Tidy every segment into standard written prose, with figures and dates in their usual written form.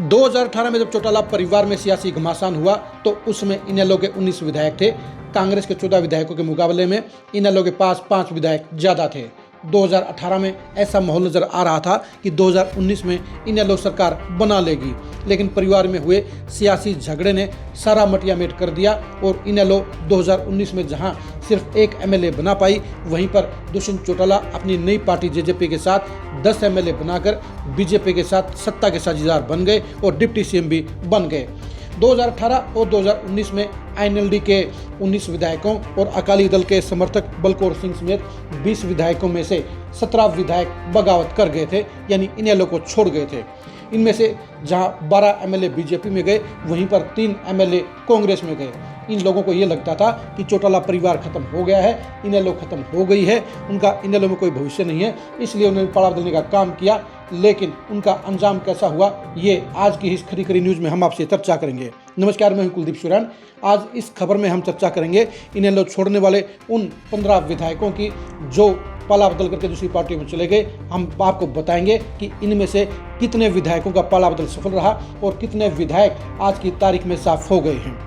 2018 में जब चौटाला परिवार में सियासी घमासान हुआ तो उसमें इनेलो के 19 विधायक थे। कांग्रेस के 14 विधायकों के मुकाबले में इनेलो के पास 5 विधायक ज़्यादा थे। 2018 में ऐसा माहौल नजर आ रहा था कि 2019 में इनेलो सरकार बना लेगी, लेकिन परिवार में हुए सियासी झगड़े ने सारा मटिया मेट कर दिया और इनेलो 2019 में जहां सिर्फ एक एमएलए बना पाई, वहीं पर दुष्यंत चौटाला अपनी नई पार्टी जेजेपी के साथ 10 एमएलए बनाकर बीजेपी के साथ सत्ता के साझेदार बन गए और डिप्टी सीएम भी बन गए। 2018 और 2019 में आईएनएलडी के 19 विधायकों और अकाली दल के समर्थक बलकौर सिंह समेत 20 विधायकों में से 17 विधायक बगावत कर गए थे, यानी इनेलो को छोड़ गए थे। इनमें से जहां 12 एमएलए बीजेपी में गए, वहीं पर 3 एमएलए कांग्रेस में गए। इन लोगों को ये लगता था कि चौटाला परिवार खत्म हो गया है, इनेलो खत्म हो गई है, उनका इनेलो में कोई भविष्य नहीं है, इसलिए उन्होंने पाड़ा बदलने का काम किया। लेकिन उनका अंजाम कैसा हुआ, ये आज की इस खरी खरी न्यूज़ में हम आपसे चर्चा करेंगे। नमस्कार, मैं हूं कुलदीप सुरान। आज इस खबर में हम चर्चा करेंगे इनेलो छोड़ने वाले उन 15 विधायकों की जो पाला बदल करके दूसरी पार्टियों में चले गए। हम आपको बताएंगे कि इनमें से कितने विधायकों का पाला बदल सफल रहा और कितने विधायक आज की तारीख में साफ हो गए हैं।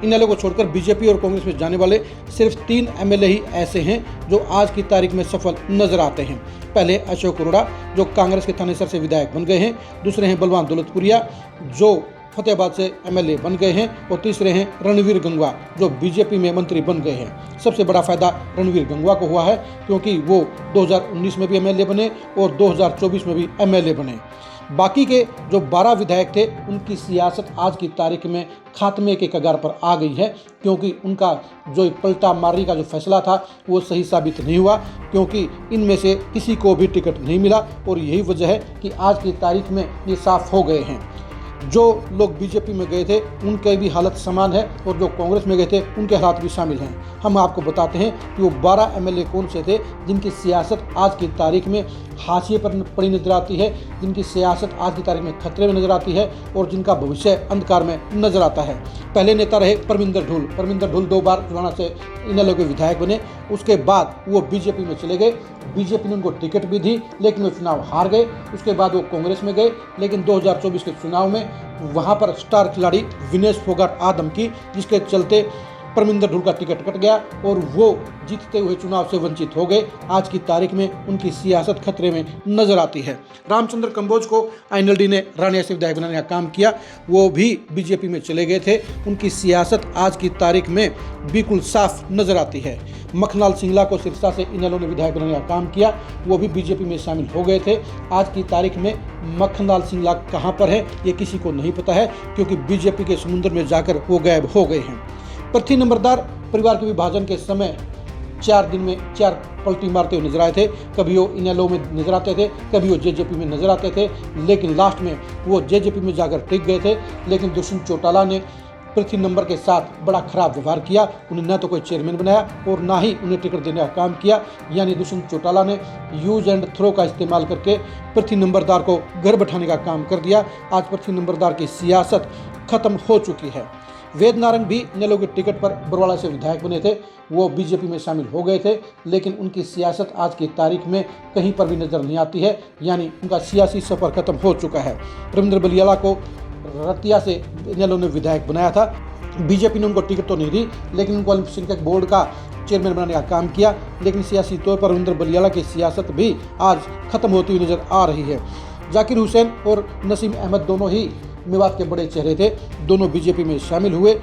इनेलो को छोड़कर बीजेपी और कांग्रेस में जाने वाले सिर्फ 3 एमएलए ही ऐसे हैं जो आज की तारीख में सफल नजर आते हैं। पहले अशोक अरोड़ा जो कांग्रेस के थानेसर से विधायक बन गए हैं, दूसरे हैं बलवान दौलतपुरिया जो फतेहाबाद से एमएलए बन गए हैं और तीसरे हैं रणवीर गंगवा जो बीजेपी में मंत्री बन गए हैं। सबसे बड़ा फायदा रणवीर गंगवा को हुआ है क्योंकि वो 2019 में भी एमएलए बने और 2024 में भी एमएलए बने। बाकी के जो 12 विधायक थे, उनकी सियासत आज की तारीख में खात्मे के कगार पर आ गई है, क्योंकि उनका जो पलटा मारने का जो फैसला था वो सही साबित नहीं हुआ, क्योंकि इनमें से किसी को भी टिकट नहीं मिला। और यही वजह है कि आज की तारीख में ये साफ हो गए हैं। जो लोग बीजेपी में गए थे उनके भी हालत समान है और जो कांग्रेस में गए थे उनके हालात भी शामिल हैं। हम आपको बताते हैं कि वो 12 एमएलए कौन से थे जिनकी सियासत आज की तारीख में हाशिए पर पड़ी नजर आती है, जिनकी सियासत आज की तारीख में खतरे में नजर आती है और जिनका भविष्य अंधकार में नजर आता है। पहले नेता रहे परमिंदर ढुल 2 बार जुड़ाना से इनेलो के विधायक बने। उसके बाद वो बीजेपी में चले गए, बीजेपी ने उनको टिकट भी दी लेकिन वो चुनाव हार गए। उसके बाद वो कांग्रेस में गए, लेकिन 2024 के चुनाव में वहां पर स्टार खिलाड़ी विनेश फोगाट आ धमकी, जिसके चलते परमिंदर ढुल का टिकट कट गया और वो जीतते हुए चुनाव से वंचित हो गए। आज की तारीख में उनकी सियासत खतरे में नजर आती है। रामचंद्र कंबोज को आईएनएलडी ने रानिया से विधायक बनाने का काम किया, वो भी बीजेपी में चले गए थे। उनकी सियासत आज की तारीख में बिल्कुल साफ नजर आती है। मखनलाल सिंगला को सिरसा से इनेलो ने विधायक बनाने का काम किया, वो भी बीजेपी में शामिल हो गए थे। आज की तारीख में मखनलाल सिंगला कहाँ पर है ये किसी को नहीं पता है, क्योंकि बीजेपी के समुद्र में जाकर वो गायब हो गए हैं। पृथ्वी नंबरदार परिवार के विभाजन के समय 4 दिन में 4 पलटी मारते हुए नजर आए थे। कभी वो इनेलो में नजर आते थे, कभी वो जेजेपी में नजर आते थे, लेकिन लास्ट में वो जेजेपी में जाकर टिक गए थे। लेकिन दुष्यंत चौटाला ने पृथ्वी नंबर के साथ बड़ा खराब व्यवहार किया। उन्हें न तो कोई चेयरमैन बनाया और ना ही उन्हें टिकट देने का काम किया। यानी दुष्यंत चौटाला ने यूज एंड थ्रो का इस्तेमाल करके पृथ्वी नंबरदार को घर बैठाने का काम कर दिया। आज पृथ्वी नंबरदार की सियासत खत्म हो चुकी है। वेद नारंग भी इनेलो के टिकट पर बरवाला से विधायक बने थे, वो बीजेपी में शामिल हो गए थे, लेकिन उनकी सियासत आज की तारीख में कहीं पर भी नजर नहीं आती है। यानी उनका सियासी सफर खत्म हो चुका है। रविंद्र बलियाला को रतिया से इनेलो ने विधायक बनाया था। बीजेपी ने उनको टिकट तो नहीं दी, लेकिन उनको अल्पसंख्यक बोर्ड का चेयरमैन बनाने का काम किया। लेकिन सियासी तौर पर रविंद्र बलियाला की सियासत भी आज खत्म होती हुई नजर आ रही है। जाकिर हुसैन और नसीम अहमद दोनों ही मेवात के बड़े चेहरे थे, दोनों बीजेपी में शामिल हुए।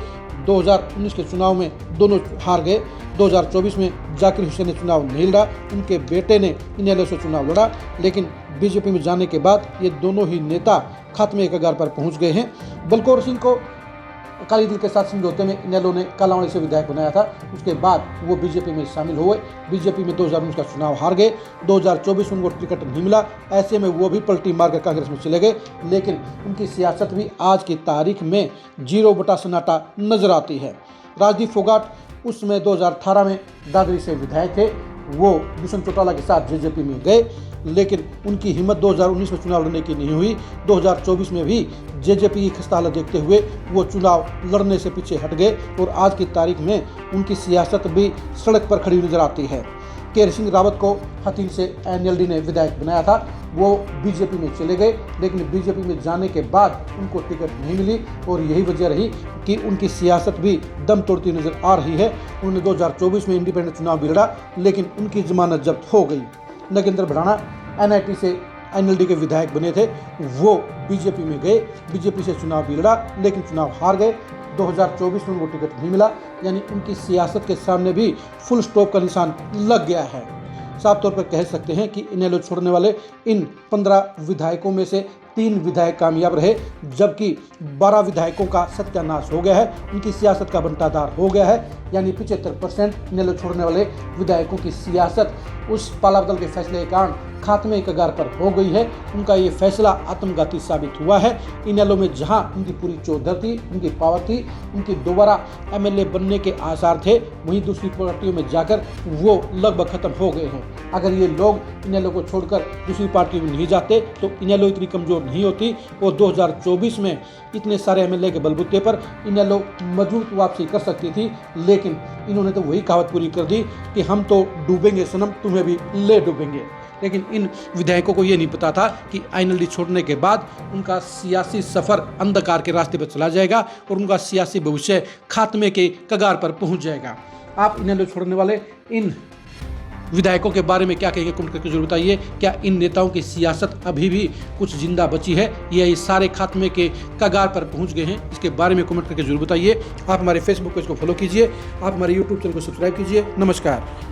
2019 के चुनाव में दोनों हार गए। 2024 में जाकिर हुसैन ने चुनाव नहीं लड़ा, उनके बेटे ने इनेलो से चुनाव लड़ा, लेकिन बीजेपी में जाने के बाद ये दोनों ही नेता खात्मे के कगार पर पहुंच गए हैं। बलकौर सिंह को अकाली दल के साथ समझौते में इनेलो ने कालावाड़ी से विधायक बनाया था। उसके बाद वो बीजेपी में शामिल हुए। बीजेपी में 2019 का चुनाव हार गए, 2024 उनको टिकट नहीं मिला। ऐसे में वो भी पलटी मारकर कांग्रेस में चले गए, लेकिन उनकी सियासत भी आज की तारीख में 0 बटा सन्नाटा नजर आती है। राजदीप फोगाट उसमें 2018 में दादरी से विधायक थे, वो दुष्यंत चौटाला के साथ जेजेपी में गए लेकिन उनकी हिम्मत 2019 में चुनाव लड़ने की नहीं हुई। 2024 में भी जेजेपी की खस्ता हालत देखते हुए वो चुनाव लड़ने से पीछे हट गए और आज की तारीख में उनकी सियासत भी सड़क पर खड़ी नजर आती है। केर सिंह रावत को हथीन से एनएलडी ने विधायक बनाया था, वो बीजेपी में चले गए, लेकिन बीजेपी में जाने के बाद उनको टिकट नहीं मिली और यही वजह रही कि उनकी सियासत भी दम तोड़ती नजर आ रही है। उन्होंने 2024 में इंडिपेंडेंट चुनाव भी लड़ा, लेकिन उनकी जमानत जब्त हो गई। नगेंद्र भड़ाना एनआईटी से एनएलडी के विधायक बने थे, वो बीजेपी में गए, बीजेपी से चुनाव भी लड़ा, लेकिन चुनाव हार गए। 2024 में उनको टिकट नहीं मिला, यानी उनकी सियासत के सामने भी फुल स्टॉप का निशान लग गया है। साफ तौर पर कह सकते हैं कि इनेलो छोड़ने वाले इन 15 विधायकों में से 3 विधायक कामयाब रहे, जबकि 12 विधायकों का सत्यानाश हो गया है, उनकी सियासत का बंटाधार हो गया है। यानी 75% इनेलो छोड़ने वाले विधायकों की सियासत उस पालाबदल के फैसले के कारण खात्मे के कगार पर हो गई है। उनका ये फैसला आत्मघाती साबित हुआ है। इनेलो में जहां उनकी पूरी चौधर थी, उनकी पावर थी, उनकी दोबारा एमएलए बनने के आसार थे, वहीं दूसरी पार्टियों में जाकर वो लगभग खत्म हो गए हैं। अगर ये लोग इनेलो को छोड़कर दूसरी पार्टियों में नहीं जाते तो इनेलो इतनी कमजोर नहीं होती और 2024 में इतने सारे एमएलए के बलबूते पर इनेलो मजबूत वापसी कर सकती थी। लेकिन इन्होंने तो वही कहावत पूरी कर दी कि हम तो डूबेंगे सनम, तुम्हें भी ले डूबेंगे। लेकिन इन विधायकों को ये नहीं पता था कि एनएलडी छोड़ने के बाद उनका सियासी सफर अंधकार के रास्ते पर चला जाएगा और उनका सियासी भविष्य खात्मे के कगार पर पहुंच जाएगा। आप एनएलडी छोड़ने वाले इन विधायकों के बारे में क्या कहेंगे, कमेंट करके जरूर बताइए। क्या इन नेताओं की सियासत अभी भी कुछ जिंदा बची है या ये सारे खात्मे के कगार पर पहुंच गए हैं? इसके बारे में कमेंट करके जरूर बताइए। आप हमारे फेसबुक पेज को फॉलो कीजिए, आप हमारे यूट्यूब चैनल को सब्सक्राइब कीजिए। नमस्कार।